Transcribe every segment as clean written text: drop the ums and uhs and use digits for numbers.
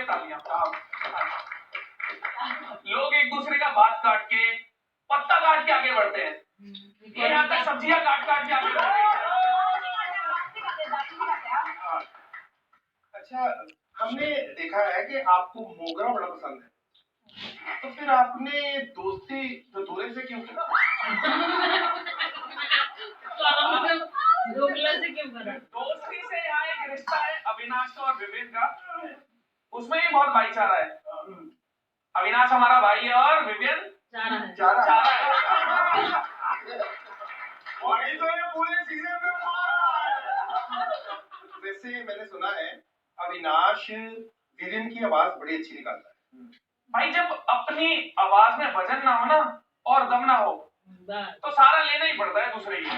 तालियां। लोग एक दूसरे का बात काट के, पत्ता काट के आगे बढ़ते हैं, ये यहाँ तक सब्जियां काट काट के आगे बढ़ते हैं। अच्छा, हमने देखा है कि आपको मोगरा बड़ा पसंद है, तो फिर आपने दोस्ती धतूरे से क्यों किया? दोस्ती से यहाँ एक रिश्ता है अविनाश का और विवेक का, उसमें भी बहुत भाईचारा है। अविनाश हमारा भाई है और विवेक चारा है। वही तो ये पूरे सीजन में वैसे मैंने सुना है अविनाश विवेक की आवाज बड़ी अच्छी निकालता है। भाई जब अपनी आवाज में वजन ना हो ना और दम ना हो तो सारा लेना ही पड़ता है दूसरे की।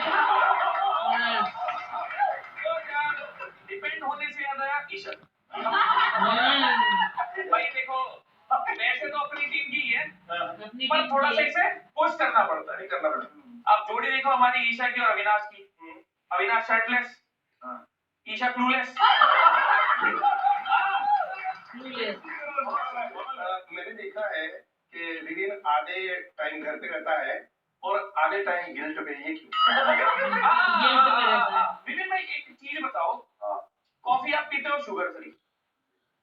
डिपेंड होने से याद आया ईशा। भाई देखो वैसे तो अपनी टीम की है पर थोड़ा सा इसे पुश करना पड़ता है। आप जोड़ी देखो हमारी ईशा की और अविनाश की। Avinash shirtless, Isha clueless. मैंने देखा है कि विवेक आधे टाइम घर पे रहता है और आधे टाइम गिल्ट पे। ये क्यों? विवेक भाई एक चीज बताओ, कॉफी आप पीते हो शुगर फ्री,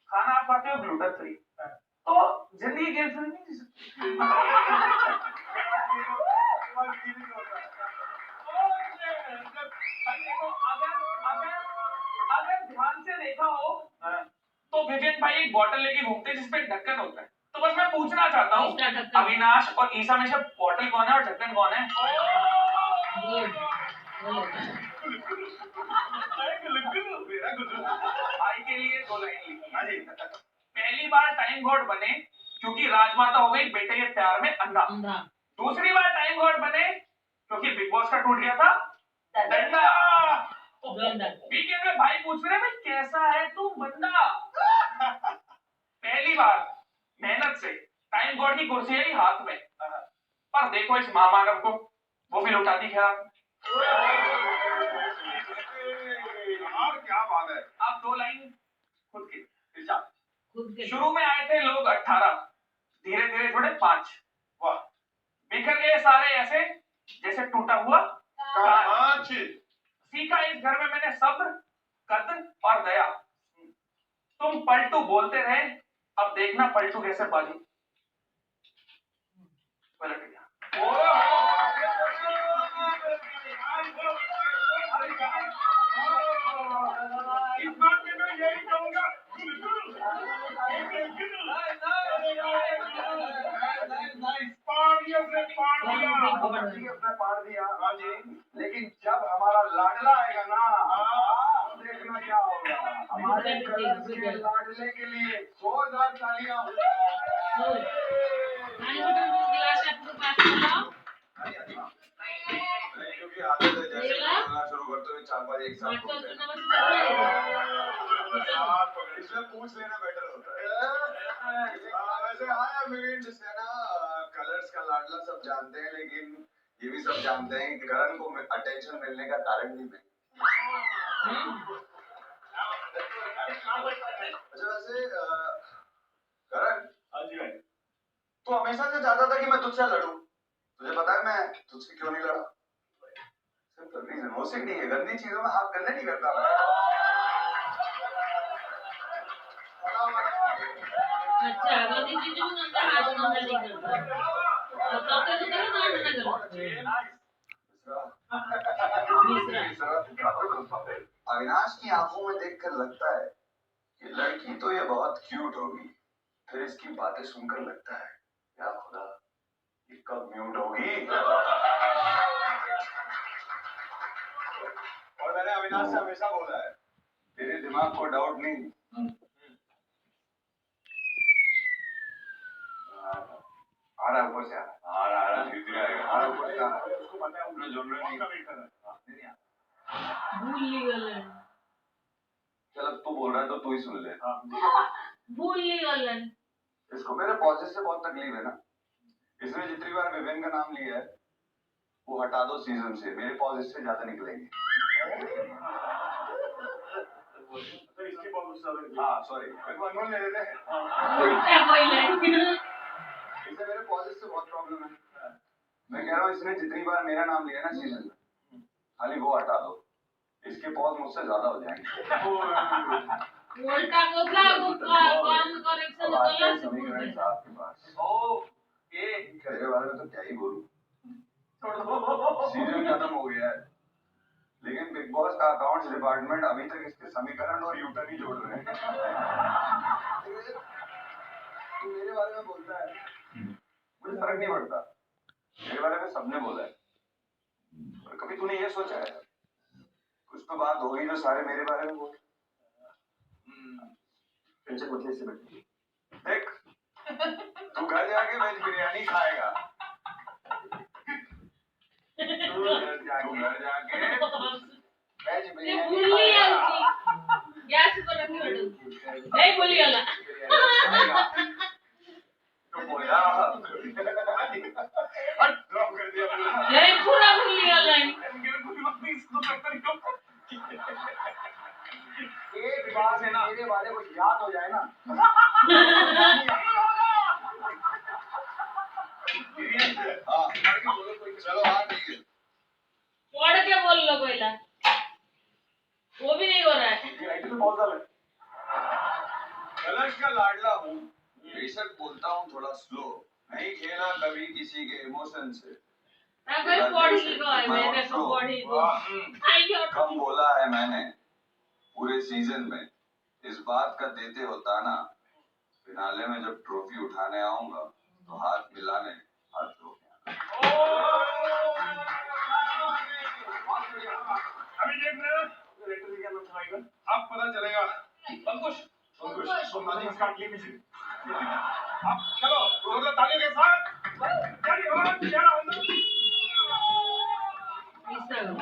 खाना आप खाते हो ग्लूटेन फ्री, तो जिंदगी गिल्ट फ्री नहीं जी सकती। अगर ध्यान से देखा हो तो विवेक भाई एक बॉटल लेके घूमते हैं जिसपे ढक्कन होता है। तो बस मैं पूछना चाहता हूँ अविनाश और ईशा में से बॉटल कौन है और ढक्कन कौन है? भाई के लिए 2 लाइन लिखी। पहली बार टाइम गॉड बने क्योंकि राजमाता हो गई बेटे के प्यार में अंधा। दूसरी बार टाइम गॉड बने क्योंकि बिग बॉस का टूट गया था डंडा। वीकेंड में भाई पूछ रहे भाई कैसा है तू बंदा। पहली बार मेहनत से टाइम गॉड की कुर्सी आई हाथ में, पर देखो इस महामानव को, वो भी लुटा दी खैर। क्या बात है। आप 2 लाइन खुद की। शुरू में आए थे लोग 18, धीरे धीरे जुड़े 5। वाह, बिखर गए सारे ऐसे जैसे टूटा हुआ कांच। सीखा इस घर में मैंने सब्र, कद्र और दया। तुम पलटू बोलते रहे, अब देखना पलटू कैसे बाजी पलट गया। इस बात में मैं यही कहूंगा, पाड़ दिया। हाँ जी, लेकिन जब हमारा लाडला आएगा ना, देखना क्या होगा। हमारे कलर्स के लाडले के लिए 2,000 तालियां। क्योंकि आदत है जैसे बोलना शुरू करते हुए 4-5 एक साथ बोलते हैं। इसमें पूछ लेना बेटर होता है। वैसे आया मिलियन जिसने ना कलर्स का लाडला सब जानते हैं, लेकिन ये भी सब जानते हैं कि करण को अटेंशन मिलने का कारण भी मैं। अच्छा वैसे करण, हाँ जी भाई, तू हमेशा से चाहता था कि मैं तुझसे लड़ूं। तुझे पता है मैं तुझसे क्यों नहीं लड़ा? सिर्फ रीजन हो सकती है, गंदी चीजों में हाथ गंदे नहीं करता मैं। अच्छा, गंदी चीजों में गंदा हाथ गंदा नहीं करता। तो अविनाश की आंखों में देखकर लगता है कि लड़की तो ये बहुत क्यूट होगी, फिर इसकी बातें सुनकर लगता है या खुदा ये कब म्यूट होगी। और मैंने अविनाश से हमेशा बोला है तेरे दिमाग को डाउट नहीं। आ रहा ऊपर से आ रहा धीरे आएगा। आ रहा ऊपर से आ रहा। उसको पता है अपना जोनर नहीं का वेट कर रहा है। भूल गए। चल अब तू बोल रहा है तो तू ही सुन ले। भूल गए। इसको मेरे पॉजेस से बहुत तकलीफ है ना, इसने जितनी बार विवेक का नाम लिया है वो हटा दो सीजन से, मेरे पॉजेस से ज्यादा निकलेंगे। इसके बहुत गुस्सा हाँ सॉरी अनमोल ले लेते हैं क्या बोले इसे मेरे पॉजेस से बहुत प्रॉब्लम है मैं कह रहा हूँ इसने जितनी बार मेरा नाम लिया ना सीजन में खाली वो हटा दो इसके पॉज मुझसे ज्यादा हो जाएंगे उल्टा कोसला काम करेक्शन करला समीकरण साहब के पास ओ ये मेरे बारे में तो क्या ही बोलूं छोड़ दो सीजन खत्म हो गया है लेकिन बिग बॉस का अकाउंट्स डिपार्टमेंट अभी तक इसके समीकरण और यूटर्न ही जोड़ रहे हैं तू मेरे बारे में बोलता है मुझे फर्क नहीं पड़ता मेरे बारे में सबने बोला है और कभी तूने ये सोचा है कुछ तो बात होगी जो सारे मेरे बारे में बोले से देख तू घर जाके वेज बिरयानी खाएगा तू घर जाके वेज ये बिरयानी भूली आलती गैस पर रखी बैठो नहीं भूली वाला तो बोला हट ड्रॉप कर दिया नहीं पूरा भूली वाला है एक बार है ना मेरे वाले को याद हो जाए ना चलो हाँ ठीक है पढ़ के बोल लो पहला वो भी नहीं हो रहा है कलश का लाडला हूँ बेशक बोलता हूँ थोड़ा स्लो नहीं खेला कभी किसी के इमोशन से ना कोई पढ़ लिखो है मैं तो पढ़ी दो आई हो कम बोला है मैंने पूरे सीजन में इस बात का देते हो ताना फिनाले में जब ट्रॉफी उठाने आऊंगा तो हाथ मिलाने हाथ धोके अभी देख रहे हो इलेक्ट्रिसिटी का नुकसान आएगा अब पता चलेगा अंकुश सोमनाथ जी इसका क्लिप इसी अब चलो जोरदार तालियों के साथ चलिए और चलो अंदर इंस्टाग्राम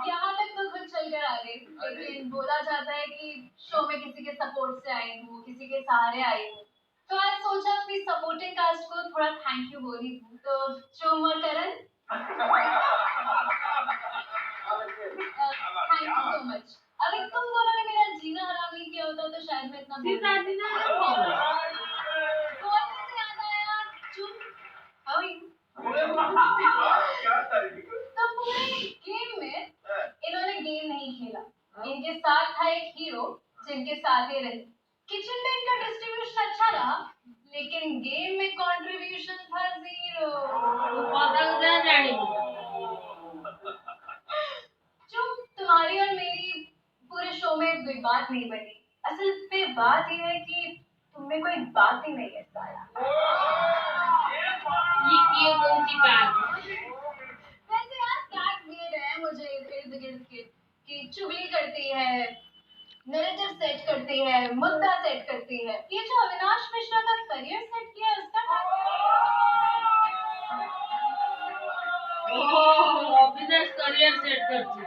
यहाँ तक तो खुद चल कर आ गई लेकिन बोला जाता है कि शो में किसी के सपोर्ट से आई हूँ किसी के सहारे आई हूँ तो आज सोचा अपनी सपोर्टिंग कास्ट को थोड़ा थैंक यू बोली हूँ तो शुभ और करण थैंक यू सो मच अगर तुम दोनों ने मेरा जीना हराम नहीं किया होता तो शायद मैं इतना सीता सीता कौन से याद आया चुप हाउ तो पूरे गेम में इन्होंने गेम नहीं खेला इनके साथ था एक हीरो जिनके साथ ये रहे किचन में इनका डिस्ट्रीब्यूशन अच्छा रहा लेकिन गेम में कंट्रीब्यूशन था 0 पता उधर जानी चुप तुम्हारी और मेरी पूरे शो में कोई बात नहीं बनी असल पे बात ये है कि तुम्हें कोई बात ही नहीं है साला ये कौन सी बात वैसे यार टैग दिए गए हैं मुझे इर्द गिर्द के कि चुगली करती है नैरेटिव सेट करती है मुद्दा सेट करती है ये जो अविनाश मिश्रा का करियर सेट किया है उसका ओह बिजनेस करियर सेट करती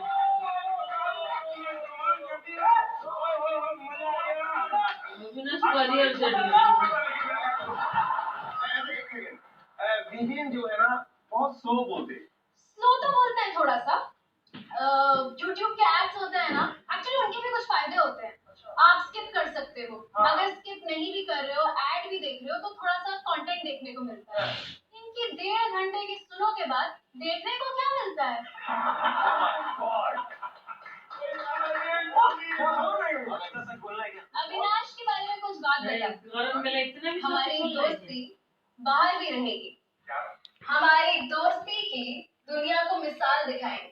बिजनेस करियर सेट विवियन जो है ना बहुत स्लो बोलते स्लो तो बोलते हैं थोड़ा सा YouTube के एड्स होते हैं ना एक्चुअली उनके भी कुछ फायदे होते हैं आप स्किप कर सकते हो अगर स्किप नहीं भी कर रहे हो ऐड भी देख रहे हो तो थोड़ा सा कंटेंट देखने को मिलता है इनकी 1.5 घंटे की सुनो के बाद देखने को क्या मिलता है अविनाश के बारे में कुछ बात बता गरम में इतना भी हमारी दोस्ती बाहर भी रहेगी हमारी दोस्ती की दुनिया को मिसाल दिखाएंगे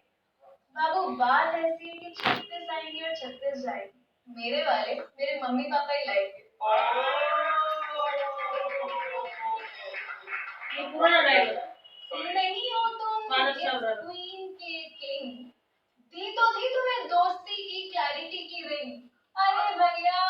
बाबू बात ऐसी है कि 36 आएंगे और 36 जाएंगे मेरे वाले मेरे मम्मी पापा ही लाएंगे ये पूरा डायलॉग नहीं हो तुम भारत इस चल रहा है। क्वीन के किंग दी तो थी तुम्हें दोस्ती की क्लैरिटी की रिंग अरे भैया